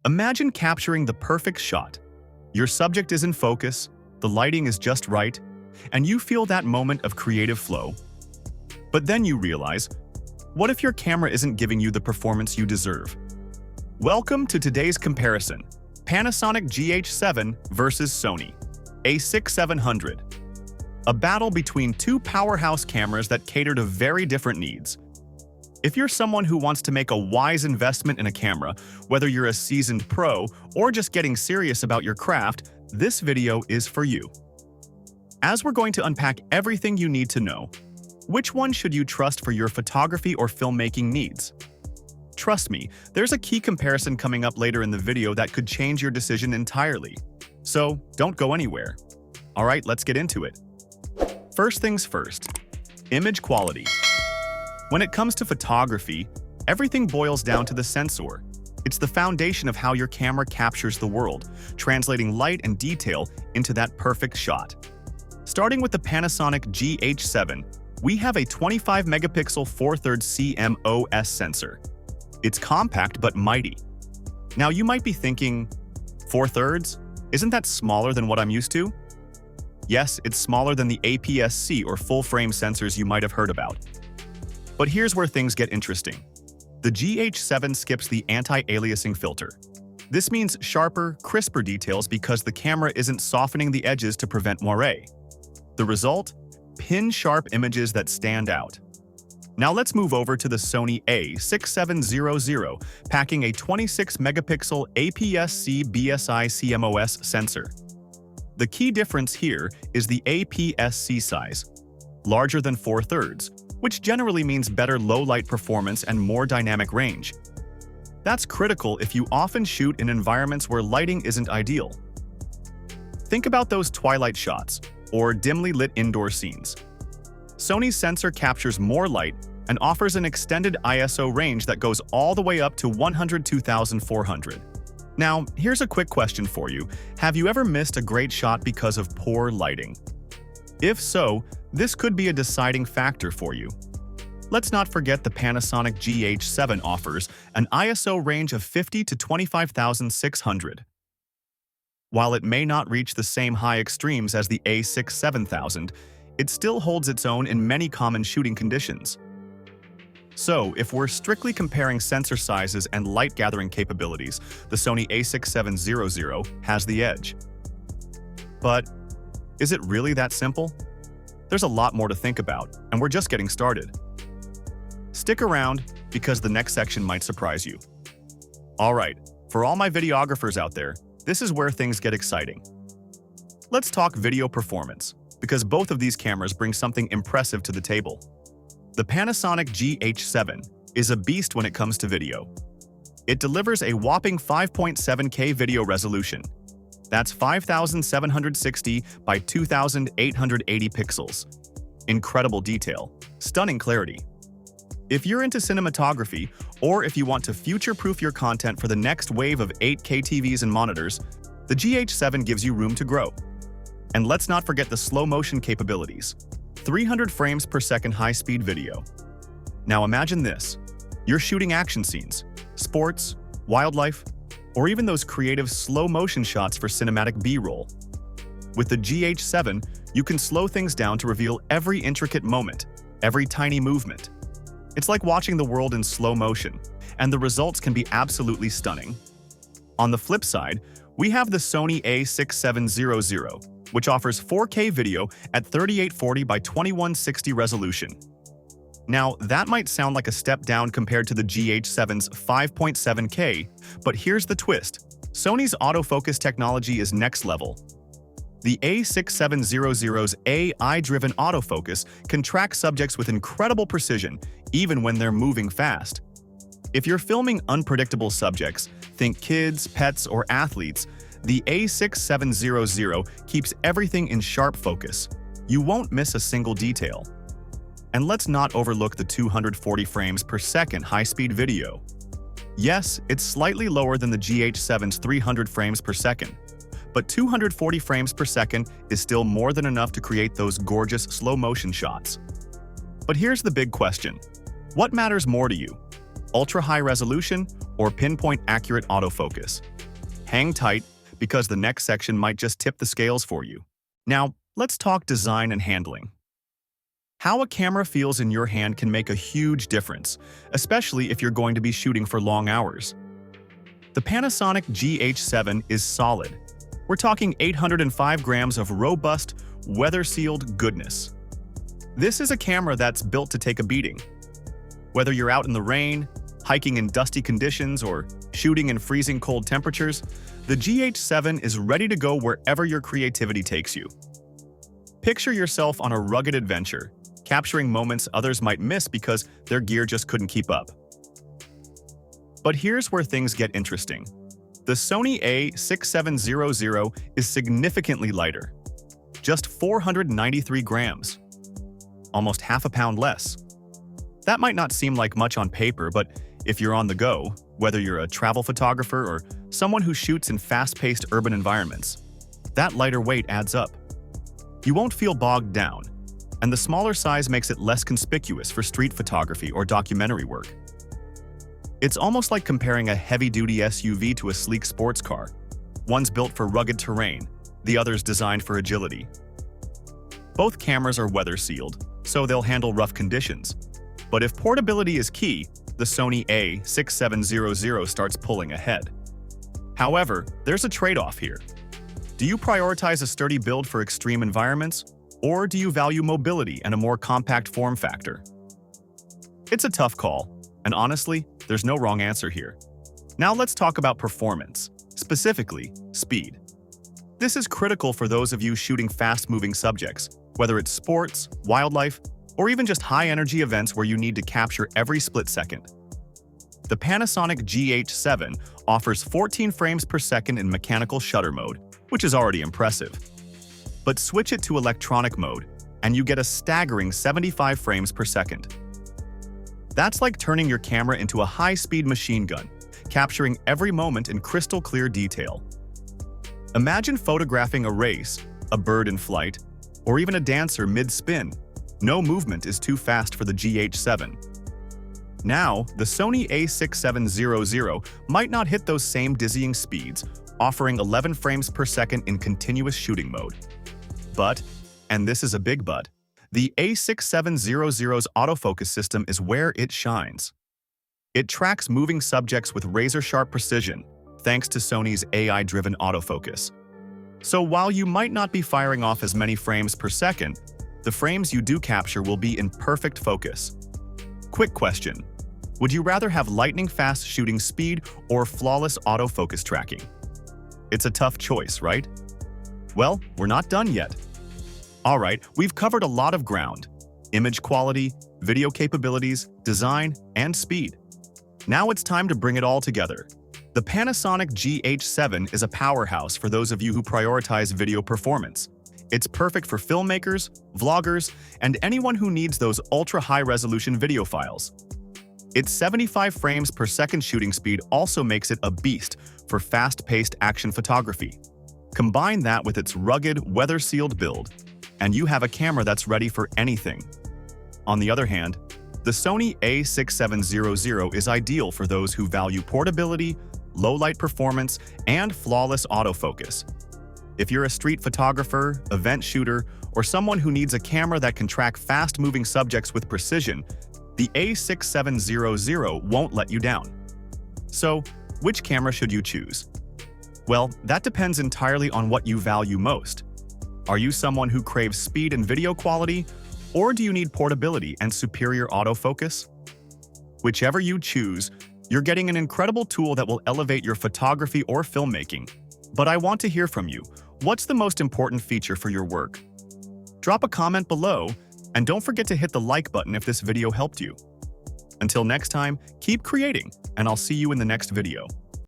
Imagine capturing the perfect shot. Your subject is in focus, the lighting is just right, and you feel that moment of creative flow. But then you realize, what if your camera isn't giving you the performance you deserve? Welcome to today's comparison: Panasonic GH7 versus Sony A6700. A battle between two powerhouse cameras that cater to very different needs. If you're someone who wants to make a wise investment in a camera, whether you're a seasoned pro or just getting serious about your craft, this video is for you. As we're going to unpack everything you need to know, which one should you trust for your photography or filmmaking needs? Trust me, there's a key comparison coming up later in the video that could change your decision entirely. So don't go anywhere. Alright, let's get into it. First things first, image quality. When it comes to photography, everything boils down to the sensor. It's the foundation of how your camera captures the world, translating light and detail into that perfect shot. Starting with the Panasonic GH7, we have a 25-megapixel 4/3 CMOS sensor. It's compact but mighty. Now you might be thinking, 4/3? Isn't that smaller than what I'm used to? Yes, it's smaller than the APS-C or full-frame sensors you might have heard about. But here's where things get interesting. The GH7 skips the anti-aliasing filter. This means sharper, crisper details because the camera isn't softening the edges to prevent moire. The result? Pin-sharp images that stand out. Now let's move over to the Sony A6700, packing a 26-megapixel APS-C BSI CMOS sensor. The key difference here is the APS-C size, larger than 4/3, which generally means better low-light performance and more dynamic range. That's critical if you often shoot in environments where lighting isn't ideal. Think about those twilight shots or dimly lit indoor scenes. Sony's sensor captures more light and offers an extended ISO range that goes all the way up to 102,400. Now, here's a quick question for you. Have you ever missed a great shot because of poor lighting? If so, this could be a deciding factor for you. Let's not forget the Panasonic GH7 offers an ISO range of 50 to 25,600. While it may not reach the same high extremes as the A6700, it still holds its own in many common shooting conditions. So, if we're strictly comparing sensor sizes and light gathering capabilities, the Sony A6700 has the edge. But is it really that simple? There's a lot more to think about, and we're just getting started. Stick around, because the next section might surprise you. Alright, for all my videographers out there, this is where things get exciting. Let's talk video performance, because both of these cameras bring something impressive to the table. The Panasonic GH7 is a beast when it comes to video. It delivers a whopping 5.7K video resolution. That's 5,760 by 2,880 pixels. Incredible detail, stunning clarity. If you're into cinematography, or if you want to future-proof your content for the next wave of 8K TVs and monitors, the GH7 gives you room to grow. And let's not forget the slow-motion capabilities. 300 frames per second high-speed video. Now imagine this. You're shooting action scenes, sports, wildlife, or even those creative slow-motion shots for cinematic B-roll. With the GH7, you can slow things down to reveal every intricate moment, every tiny movement. It's like watching the world in slow motion, and the results can be absolutely stunning. On the flip side, we have the Sony A6700, which offers 4K video at 3840 by 2160 resolution. Now, that might sound like a step down compared to the GH7's 5.7K, but here's the twist. Sony's autofocus technology is next level. The A6700's AI-driven autofocus can track subjects with incredible precision, even when they're moving fast. If you're filming unpredictable subjects, think kids, pets, or athletes, the A6700 keeps everything in sharp focus. You won't miss a single detail. And let's not overlook the 240 frames per second high-speed video. Yes, it's slightly lower than the GH7's 300 frames per second, but 240 frames per second is still more than enough to create those gorgeous slow-motion shots. But here's the big question. What matters more to you? ultra-high resolution, or pinpoint accurate autofocus. Hang tight, because the next section might just tip the scales for you. Now, let's talk design and handling. How a camera feels in your hand can make a huge difference, especially if you're going to be shooting for long hours. The Panasonic GH7 is solid. We're talking 805 grams of robust, weather-sealed goodness. This is a camera that's built to take a beating. Whether you're out in the rain, hiking in dusty conditions, or shooting in freezing cold temperatures, the GH7 is ready to go wherever your creativity takes you. Picture yourself on a rugged adventure, capturing moments others might miss because their gear just couldn't keep up. But here's where things get interesting. The Sony A6700 is significantly lighter, just 493 grams, almost half a pound less. That might not seem like much on paper, but if you're on the go, whether you're a travel photographer or someone who shoots in fast-paced urban environments, that lighter weight adds up. You won't feel bogged down, and the smaller size makes it less conspicuous for street photography or documentary work. It's almost like comparing a heavy-duty SUV to a sleek sports car. One's built for rugged terrain, the other's designed for agility. Both cameras are weather-sealed, so they'll handle rough conditions. But if portability is key, the Sony A6700 starts pulling ahead. However, there's a trade-off here. Do you prioritize a sturdy build for extreme environments, or do you value mobility and a more compact form factor? It's a tough call, and honestly, there's no wrong answer here. Now let's talk about performance, specifically speed. This is critical for those of you shooting fast-moving subjects, whether it's sports, wildlife, or even just high-energy events where you need to capture every split second. The Panasonic GH7 offers 14 frames per second in mechanical shutter mode, which is already impressive. But switch it to electronic mode, and you get a staggering 75 frames per second. That's like turning your camera into a high-speed machine gun, capturing every moment in crystal-clear detail. Imagine photographing a race, a bird in flight, or even a dancer mid-spin. No movement is too fast for the GH7. Now, the Sony A6700 might not hit those same dizzying speeds, offering 11 frames per second in continuous shooting mode. But, and this is a big but, the A6700's autofocus system is where it shines. It tracks moving subjects with razor-sharp precision, thanks to Sony's AI-driven autofocus. So while you might not be firing off as many frames per second, the frames you do capture will be in perfect focus. Quick question: would you rather have lightning-fast shooting speed or flawless autofocus tracking? It's a tough choice, right? Well, we're not done yet. Alright, we've covered a lot of ground: image quality, video capabilities, design, and speed. Now it's time to bring it all together. The Panasonic GH7 is a powerhouse for those of you who prioritize video performance. It's perfect for filmmakers, vloggers, and anyone who needs those ultra-high-resolution video files. Its 75 frames per second shooting speed also makes it a beast for fast-paced action photography. Combine that with its rugged, weather-sealed build, and you have a camera that's ready for anything. On the other hand, the Sony A6700 is ideal for those who value portability, low-light performance, and flawless autofocus. If you're a street photographer, event shooter, or someone who needs a camera that can track fast-moving subjects with precision, the A6700 won't let you down. So, which camera should you choose? Well, that depends entirely on what you value most. Are you someone who craves speed and video quality, or do you need portability and superior autofocus? Whichever you choose, you're getting an incredible tool that will elevate your photography or filmmaking. But I want to hear from you. What's the most important feature for your work? Drop a comment below, and don't forget to hit the like button if this video helped you. Until next time, keep creating, and I'll see you in the next video.